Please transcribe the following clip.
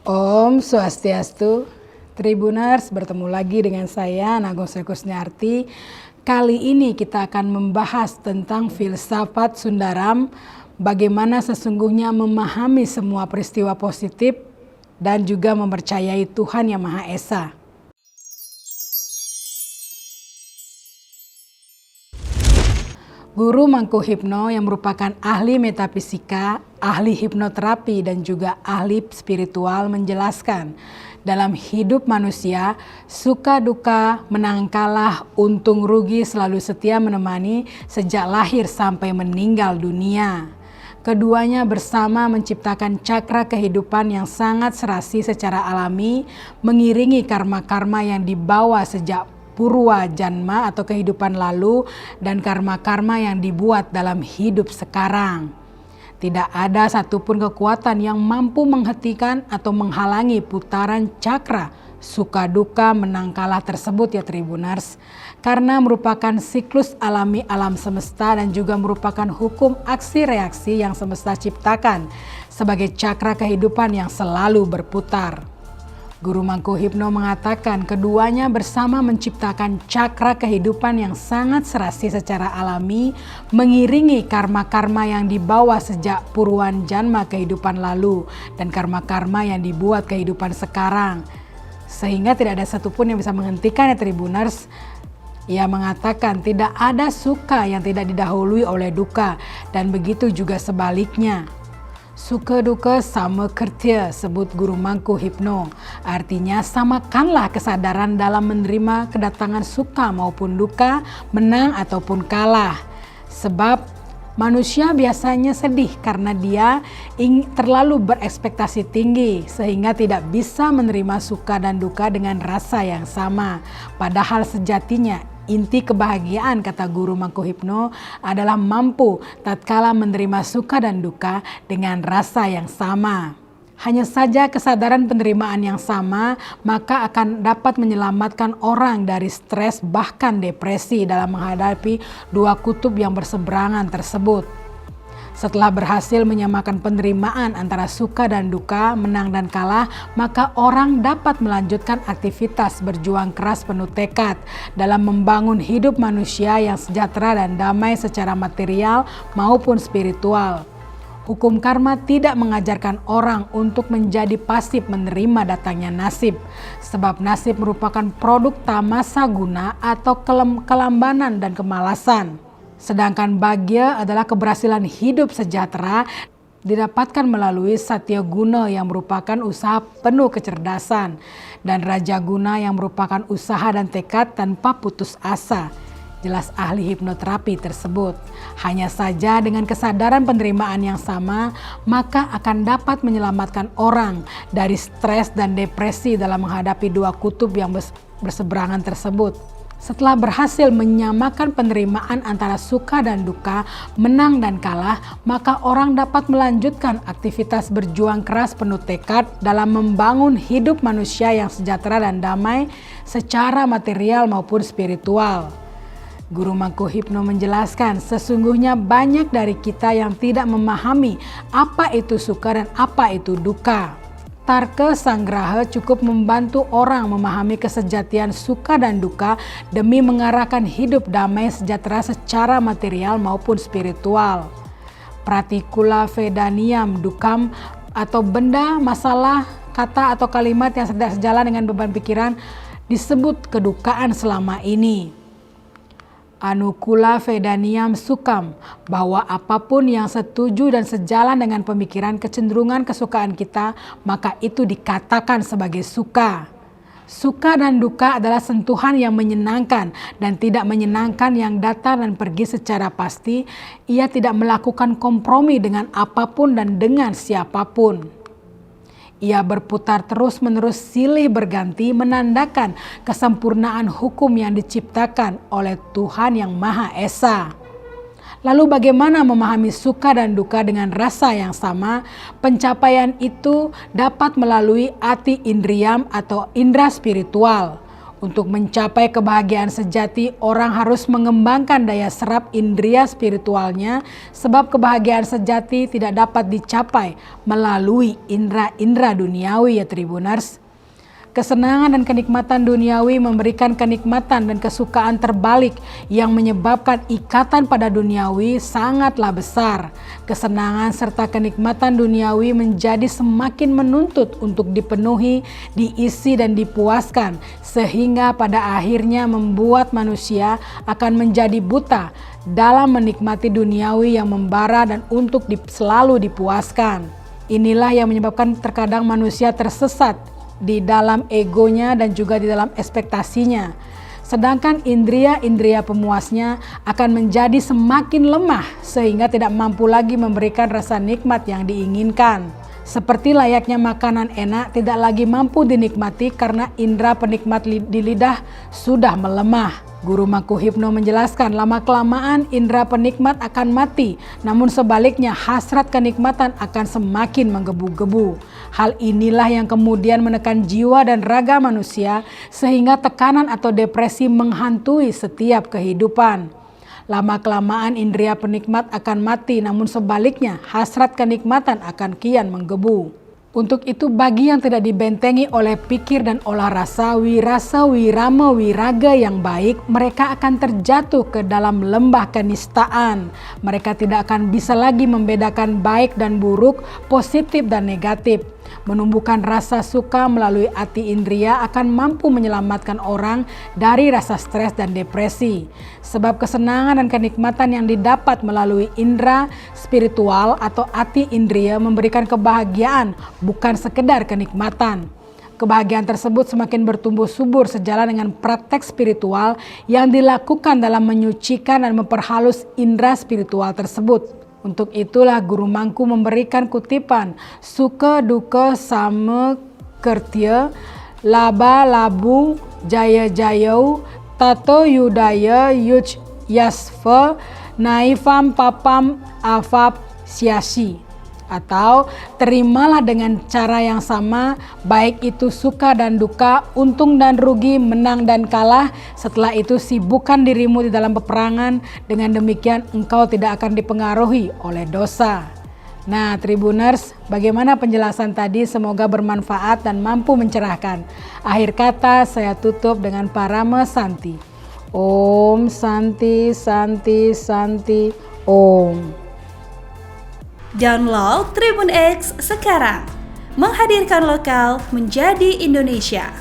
Om Swastiastu, Tribuners, bertemu lagi dengan saya Nagong Sri Kusniarti. Kali ini kita akan membahas tentang filsafat Sundaram, bagaimana sesungguhnya memahami semua peristiwa positif dan juga mempercayai Tuhan Yang Maha Esa. Guru Mangkuhipno yang merupakan ahli metafisika, ahli hipnoterapi, dan juga ahli spiritual menjelaskan, dalam hidup manusia, suka duka, menang kalah, untung rugi selalu setia menemani sejak lahir sampai meninggal dunia. Keduanya bersama menciptakan cakra kehidupan yang sangat serasi secara alami, mengiringi karma-karma yang dibawa sejak Purwa Janma atau kehidupan lalu dan karma-karma yang dibuat dalam hidup sekarang. Tidak ada satupun kekuatan yang mampu menghentikan atau menghalangi putaran cakra suka duka menang kalah tersebut ya Tribuners. Karena merupakan siklus alami alam semesta dan juga merupakan hukum aksi reaksi yang semesta ciptakan sebagai cakra kehidupan yang selalu berputar. Guru Mangkuhipno mengatakan keduanya bersama menciptakan cakra kehidupan yang sangat serasi secara alami, mengiringi karma-karma yang dibawa sejak purwan janma kehidupan lalu dan karma-karma yang dibuat kehidupan sekarang. Sehingga tidak ada satupun yang bisa menghentikan ya Tribuners. Ia mengatakan tidak ada suka yang tidak didahului oleh duka dan begitu juga sebaliknya. Suka duka sama kerja, sebut Guru Mangkuhipno. Artinya samakanlah kesadaran dalam menerima kedatangan suka maupun duka, menang ataupun kalah. Sebab manusia biasanya sedih karena dia terlalu berekspektasi tinggi sehingga tidak bisa menerima suka dan duka dengan rasa yang sama. Padahal sejatinya inti kebahagiaan, kata Guru Mangkuhipno, adalah mampu tatkala menerima suka dan duka dengan rasa yang sama. Hanya saja kesadaran penerimaan yang sama maka akan dapat menyelamatkan orang dari stres bahkan depresi dalam menghadapi dua kutub yang berseberangan tersebut. Setelah berhasil menyamakan penerimaan antara suka dan duka, menang dan kalah, maka orang dapat melanjutkan aktivitas berjuang keras penuh tekad dalam membangun hidup manusia yang sejahtera dan damai secara material maupun spiritual. Hukum karma tidak mengajarkan orang untuk menjadi pasif menerima datangnya nasib, sebab nasib merupakan produk tamasa guna atau kelambanan dan kemalasan. Sedangkan bagya adalah keberhasilan hidup sejahtera didapatkan melalui satya guna yang merupakan usaha penuh kecerdasan dan raja guna yang merupakan usaha dan tekad tanpa putus asa. Jelas ahli hipnoterapi tersebut. Hanya saja dengan kesadaran penerimaan yang sama maka akan dapat menyelamatkan orang dari stres dan depresi dalam menghadapi dua kutub yang berseberangan tersebut. Setelah berhasil menyamakan penerimaan antara suka dan duka, menang dan kalah, maka orang dapat melanjutkan aktivitas berjuang keras penuh tekad dalam membangun hidup manusia yang sejahtera dan damai secara material maupun spiritual. Guru Mangkuhipno menjelaskan sesungguhnya banyak dari kita yang tidak memahami apa itu suka dan apa itu duka. Tarka Sanggraha cukup membantu orang memahami kesejatian suka dan duka demi mengarahkan hidup damai sejahtera secara material maupun spiritual. Pratikula Vedaniam Dukam atau benda, masalah, kata atau kalimat yang tidak sejalan dengan beban pikiran disebut kedukaan selama ini. Anukula Vedaniam Sukam, bahwa apapun yang setuju dan sejalan dengan pemikiran kecenderungan kesukaan kita, maka itu dikatakan sebagai suka. Suka dan duka adalah sentuhan yang menyenangkan dan tidak menyenangkan yang datang dan pergi secara pasti. Ia tidak melakukan kompromi dengan apapun dan dengan siapapun. Ia berputar terus-menerus silih berganti menandakan kesempurnaan hukum yang diciptakan oleh Tuhan Yang Maha Esa. Lalu bagaimana memahami suka dan duka dengan rasa yang sama? Pencapaian itu dapat melalui ati indriyam atau indera spiritual. Untuk mencapai kebahagiaan sejati, orang harus mengembangkan daya serap indria spiritualnya, sebab kebahagiaan sejati tidak dapat dicapai melalui indera-indera duniawi ya Tribuners. Kesenangan dan kenikmatan duniawi memberikan kenikmatan dan kesukaan terbalik yang menyebabkan ikatan pada duniawi sangatlah besar. Kesenangan serta kenikmatan duniawi menjadi semakin menuntut untuk dipenuhi, diisi dan dipuaskan, sehingga pada akhirnya membuat manusia akan menjadi buta dalam menikmati duniawi yang membara dan untuk selalu dipuaskan. Inilah yang menyebabkan terkadang manusia tersesat di dalam egonya dan juga di dalam ekspektasinya. Sedangkan indria-indria pemuasnya akan menjadi semakin lemah sehingga tidak mampu lagi memberikan rasa nikmat yang diinginkan. Seperti layaknya makanan enak tidak lagi mampu dinikmati karena indera penikmat di lidah sudah melemah. Guru Mangku Hipno menjelaskan lama-kelamaan indera penikmat akan mati, namun sebaliknya hasrat kenikmatan akan semakin menggebu-gebu. Hal inilah yang kemudian menekan jiwa dan raga manusia sehingga tekanan atau depresi menghantui setiap kehidupan. Lama-kelamaan indera penikmat akan mati, namun sebaliknya hasrat kenikmatan akan kian menggebu. Untuk itu bagi yang tidak dibentengi oleh pikir dan olah rasa, wirasa, wirama, wiraga yang baik, mereka akan terjatuh ke dalam lembah kenistaan. Mereka tidak akan bisa lagi membedakan baik dan buruk, positif dan negatif. Menumbuhkan rasa suka melalui ati indria akan mampu menyelamatkan orang dari rasa stres dan depresi. Sebab kesenangan dan kenikmatan yang didapat melalui indera spiritual atau ati indria memberikan kebahagiaan, bukan sekedar kenikmatan. Kebahagiaan tersebut semakin bertumbuh subur sejalan dengan praktek spiritual yang dilakukan dalam menyucikan dan memperhalus indera spiritual tersebut. Untuk itulah Guru Mangku memberikan kutipan suka duka sama kertia laba labu jaya jayau tato yudaya yuj yasfa naifam papam afap siasi, atau terimalah dengan cara yang sama, baik itu suka dan duka, untung dan rugi, menang dan kalah. Setelah itu sibukkan dirimu di dalam peperangan, dengan demikian engkau tidak akan dipengaruhi oleh dosa. Nah Tribuners, bagaimana penjelasan tadi? Semoga bermanfaat dan mampu mencerahkan. Akhir kata saya tutup dengan Parama Santi. Om Santi Santi Santi Om. Download Tribun X sekarang, menghadirkan lokal menjadi Indonesia.